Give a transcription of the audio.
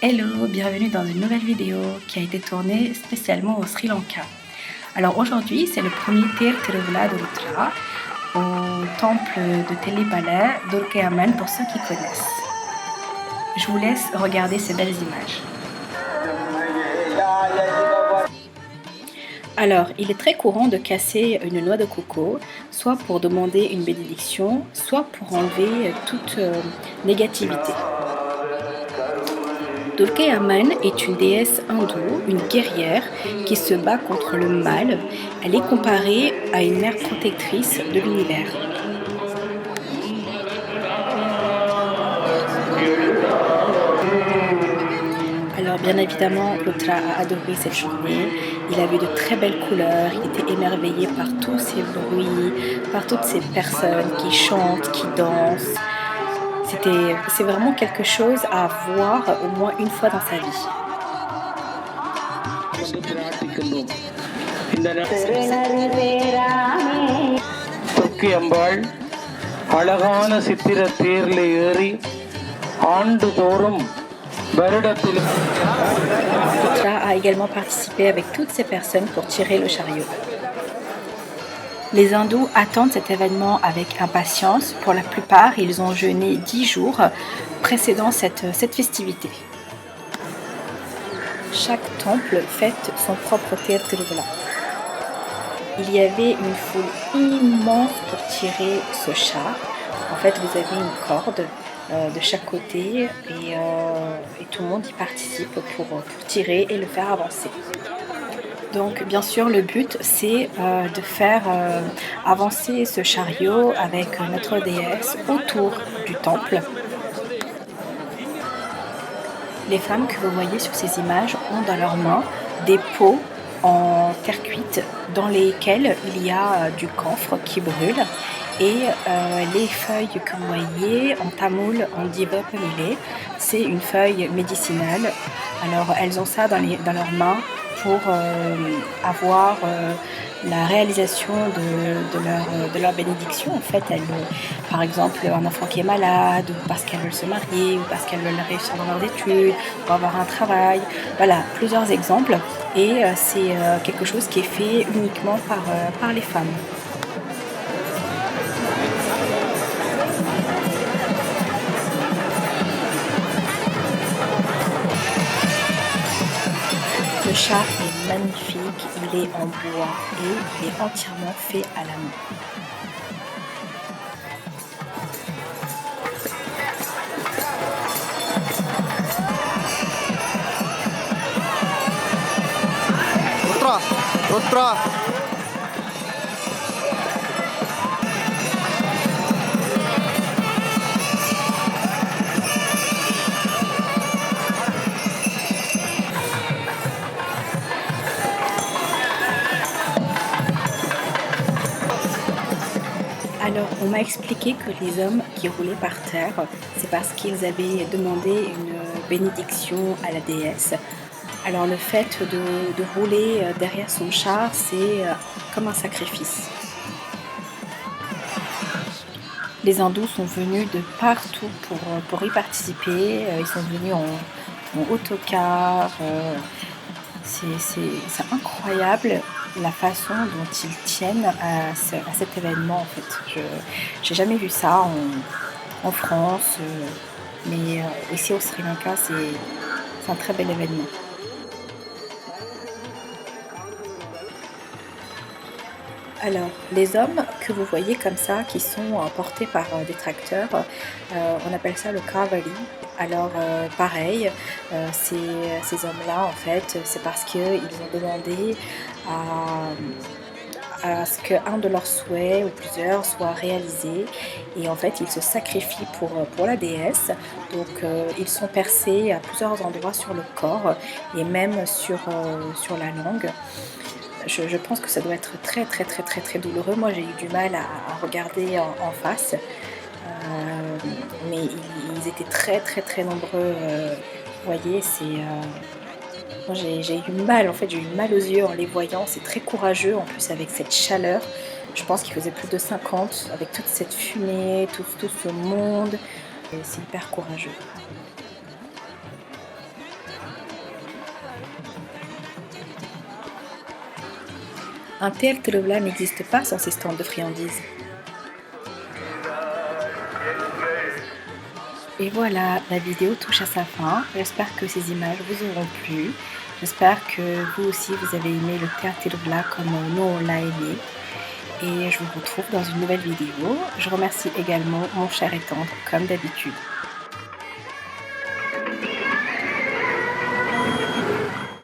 Hello, bienvenue dans une nouvelle vidéo qui a été tournée spécialement au Sri Lanka. Alors aujourd'hui, c'est le premier Tir Tiruvula de Rutra au temple de Telipala d'Urkeaman pour ceux qui connaissent. Je vous laisse regarder ces belles images. Alors, il est très courant de casser une noix de coco, soit pour demander une bénédiction, soit pour enlever toute négativité. Durga Amman est une déesse hindoue, une guerrière qui se bat contre le mal. Elle est comparée à une mère protectrice de l'univers. Alors bien évidemment, Rutra a adoré cette journée. Il a vu de très belles couleurs, il était émerveillé par tous ces bruits, par toutes ces personnes qui chantent, qui dansent. C'est vraiment quelque chose à voir au moins une fois dans sa vie. Rutra a également participé avec toutes ces personnes pour tirer le chariot. Les hindous attendent cet événement avec impatience. Pour la plupart, ils ont jeûné 10 jours précédant cette festivité. Chaque temple fête son propre Tir Tiruvula. Il y avait une foule immense pour tirer ce char. En fait, vous avez une corde de chaque côté et tout le monde y participe pour tirer et le faire avancer. Donc bien sûr le but c'est de faire avancer ce chariot avec notre déesse autour du temple. Les femmes que vous voyez sur ces images ont dans leurs mains des pots en terre cuite dans lesquels il y a du camphre qui brûle et les feuilles que vous voyez en tamoul on dit vapamile, c'est une feuille médicinale. Alors elles ont ça dans leurs mains pour avoir la réalisation de leur bénédiction. En fait, par exemple, un enfant qui est malade, ou parce qu'elles veulent se marier, ou parce qu'elles veulent réussir dans leurs études, ou avoir un travail. Voilà, plusieurs exemples. Et c'est quelque chose qui est fait uniquement par les femmes. Le char est magnifique, il est en bois et il est entièrement fait à la main. Rutra. Alors, on m'a expliqué que les hommes qui roulaient par terre, c'est parce qu'ils avaient demandé une bénédiction à la déesse. Alors, le fait de rouler derrière son char, c'est comme un sacrifice. Les hindous sont venus de partout pour y participer. Ils sont venus en autocar. C'est incroyable la façon dont ils tiennent à cet événement. En fait, j'ai jamais vu ça en France, mais ici au Sri Lanka, c'est un très bel événement. Alors, les hommes que vous voyez comme ça, qui sont portés par des tracteurs, on appelle ça le kavali. Alors, pareil, ces hommes-là, en fait, c'est parce qu'ils ont demandé à ce qu'un de leurs souhaits, ou plusieurs, soit réalisé. Et en fait, ils se sacrifient pour la déesse. Donc, ils sont percés à plusieurs endroits sur le corps et même sur la langue. Je pense que ça doit être très très très très très douloureux. Moi j'ai eu du mal à regarder en face, mais ils étaient très très très nombreux. Vous voyez, moi j'ai eu mal, en fait j'ai eu mal aux yeux en les voyant. C'est très courageux en plus avec cette chaleur. Je pense qu'il faisait plus de 50 avec toute cette fumée, tout ce monde. C'est hyper courageux. Un Tertrovla n'existe pas sans ses stands de friandises. Et voilà, la vidéo touche à sa fin. J'espère que ces images vous auront plu. J'espère que vous aussi vous avez aimé le Tertrovla comme nous on l'a aimé. Et je vous retrouve dans une nouvelle vidéo. Je remercie également mon cher et tendre comme d'habitude.